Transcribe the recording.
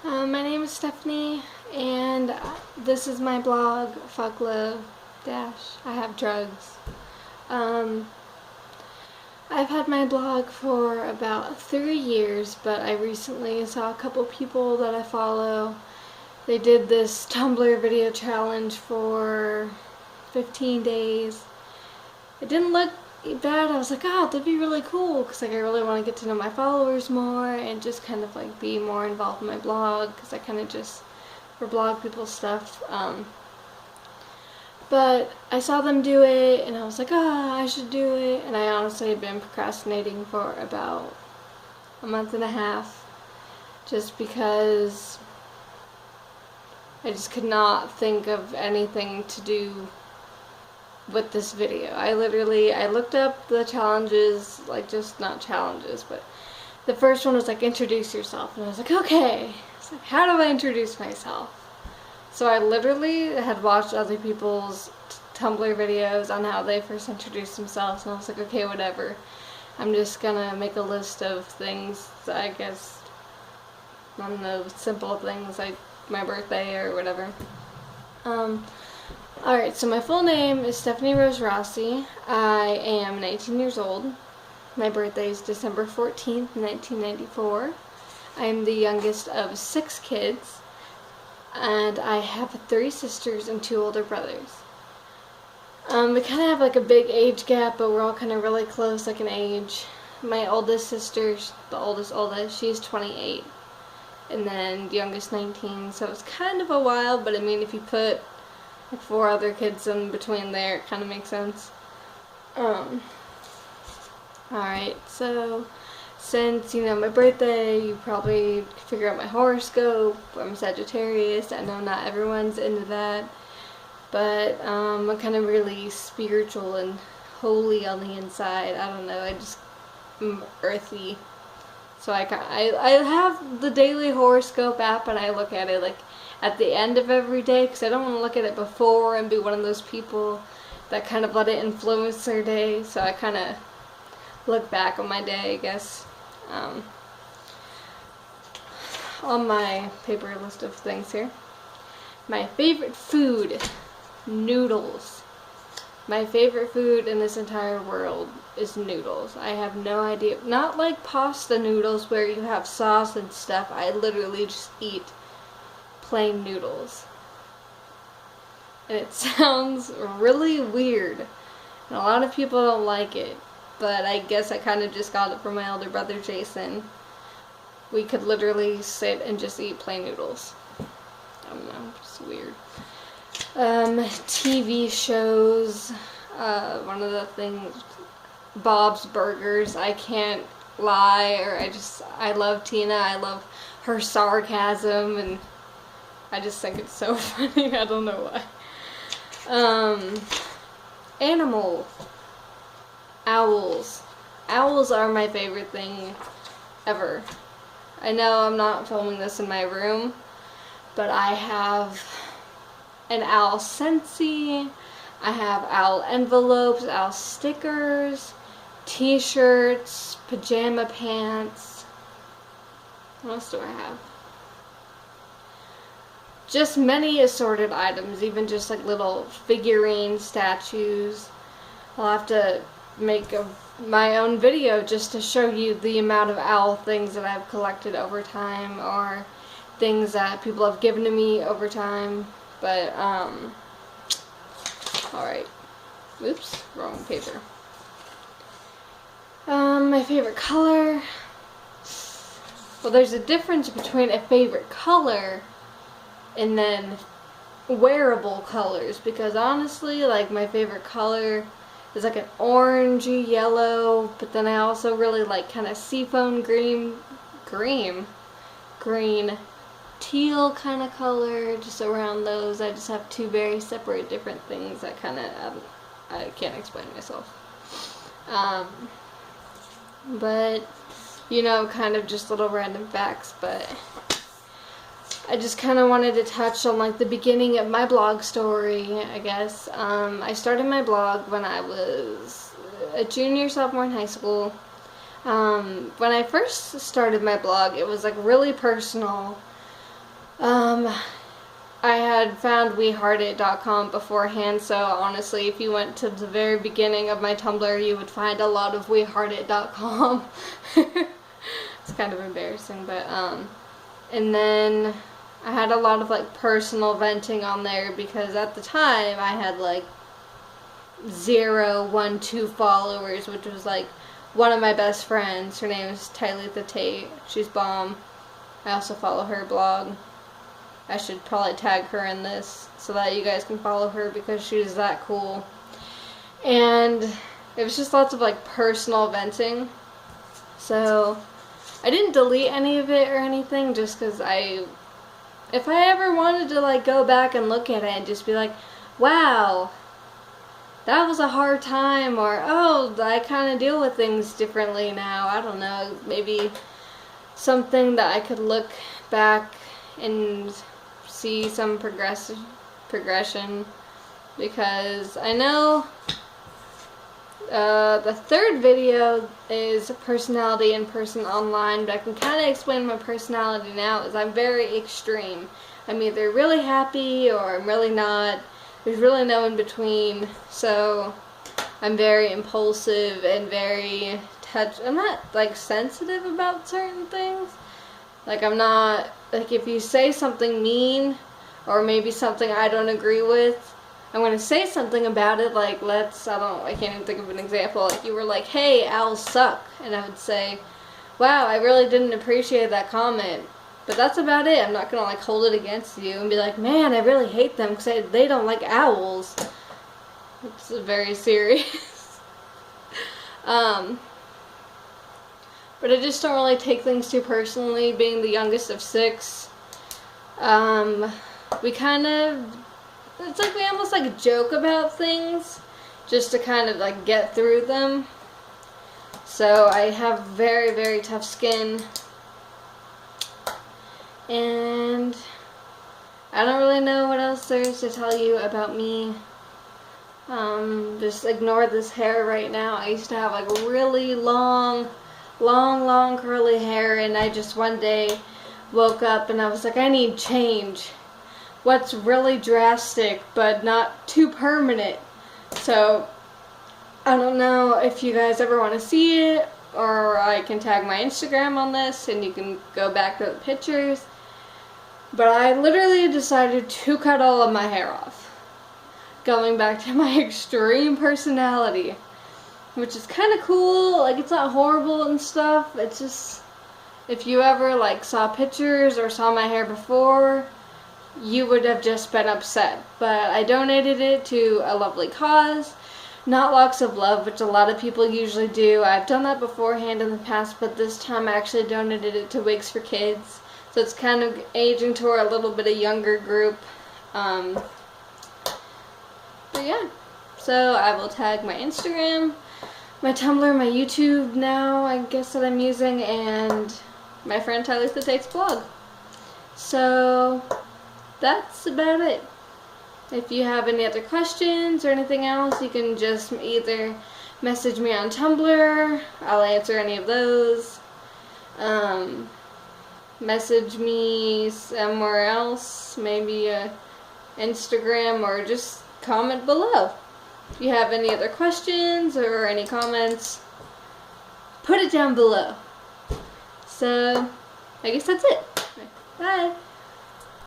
My name is Stephanie, and this is my blog, fucklove-ihavedrugs. Um, I've had my blog for about 3 years, but I recently saw a couple people that I follow. They did this Tumblr video challenge for 15 days. It didn't look bad. I was like, oh, that'd be really cool, because I really want to get to know my followers more and just kind of be more involved in my blog, because I kind of just blog people's stuff. But I saw them do it and I was like, oh, I should do it, and I honestly had been procrastinating for about a month and a half just because I just could not think of anything to do with this video. I looked up the challenges, not challenges, but the first one was introduce yourself, and I was like, okay, it's how do I introduce myself? So I literally had watched other people's Tumblr videos on how they first introduced themselves, and I was like, okay, whatever. I'm just gonna make a list of things, I guess, I don't know, simple things like my birthday or whatever. Alright, so my full name is Stephanie Rose Rossi. I am 19 years old. My birthday is December 14th, 1994. I am the youngest of 6 kids, and I have 3 sisters and 2 older brothers. We kind of have a big age gap, but we're all kind of really close in age. My oldest sister, the oldest, she's 28, and then the youngest 19, so it's kind of a while, but I mean, if you put 4 other kids in between there, it kind of makes sense. Alright, so since, my birthday, you probably figure out my horoscope. I'm Sagittarius. I know not everyone's into that, but I'm kind of really spiritual and holy on the inside. I don't know, I'm earthy. So I have the daily horoscope app, and I look at it at the end of every day, because I don't want to look at it before and be one of those people that kind of let it influence their day. So I kind of look back on my day, I guess. On my paper list of things here. My favorite food, noodles. My favorite food in this entire world is noodles. I have no idea. Not like pasta noodles where you have sauce and stuff. I literally just eat plain noodles. And it sounds really weird, and a lot of people don't like it, but I guess I kind of just got it from my older brother Jason. We could literally sit and just eat plain noodles. I don't know, it's weird. TV shows, one of the things, Bob's Burgers. I can't lie, I love Tina. I love her sarcasm, and I just think it's so funny. I don't know why. Animal. Owls. Owls are my favorite thing ever. I know I'm not filming this in my room, but I have an owl Scentsy. I have owl envelopes, owl stickers, t-shirts, pajama pants. What else do I have? Just many assorted items, even just little figurine statues. I'll have to make my own video just to show you the amount of owl things that I've collected over time, or things that people have given to me over time. But, alright. Oops, wrong paper. My favorite color. Well, there's a difference between a favorite color and then wearable colors, because honestly, my favorite color is an orangey yellow, but then I also really kind of seafoam green, teal kind of color, just around those. I just have 2 very separate different things that kind of, I can't explain myself. But, kind of just little random facts, but I just kind of wanted to touch on the beginning of my blog story, I guess. I started my blog when I was a junior, sophomore in high school. When I first started my blog, it was really personal. I had found weheartit.com beforehand, so honestly, if you went to the very beginning of my Tumblr, you would find a lot of weheartit.com. It's kind of embarrassing, but, and then I had a lot of, like, personal venting on there, because at the time, I had, like, 2 followers, which was, like, one of my best friends. Her name is Talitha Tate. She's bomb. I also follow her blog. I should probably tag her in this so that you guys can follow her, because she's that cool. And it was just lots of, like, personal venting. So I didn't delete any of it or anything, just because if I ever wanted to, like, go back and look at it and just be like, wow, that was a hard time, or, oh, I kind of deal with things differently now. I don't know, maybe something that I could look back and see some progression, because I know the third video is personality in person online, but I can kind of explain my personality now is I'm very extreme. I'm either really happy or I'm really not. There's really no in between, so I'm very impulsive and very I'm not, like, sensitive about certain things. Like, I'm not, like, if you say something mean, or maybe something I don't agree with, I'm gonna say something about it, like, I can't even think of an example. Like, you were like, hey, owls suck, and I would say, wow, I really didn't appreciate that comment. But that's about it. I'm not gonna, like, hold it against you and be like, man, I really hate them because they don't like owls. It's very serious. But I just don't really take things too personally, being the youngest of 6. We kind of, it's like we almost, like, joke about things just to kind of, like, get through them. So I have very, very tough skin. And I don't really know what else there is to tell you about me. Just ignore this hair right now. I used to have, like, really long curly hair, and I just one day woke up and I was like, I need change. What's really drastic but not too permanent? So I don't know if you guys ever want to see it, or I can tag my Instagram on this and you can go back to the pictures. But I literally decided to cut all of my hair off, going back to my extreme personality, which is kind of cool. Like, it's not horrible and stuff. It's just, if you ever, like, saw pictures or saw my hair before, you would have just been upset. But I donated it to a lovely cause, not Locks of Love, which a lot of people usually do. I've done that beforehand in the past, but this time I actually donated it to Wigs for Kids. So it's kind of aging toward a little bit of younger group. But yeah, so I will tag my Instagram, my Tumblr, my YouTube now, I guess, that I'm using, and my friend Talitha Tate's blog. So that's about it. If you have any other questions or anything else, you can just either message me on Tumblr. I'll answer any of those. Message me somewhere else, maybe Instagram, or just comment below. If you have any other questions or any comments, put it down below. So, I guess that's it. Bye.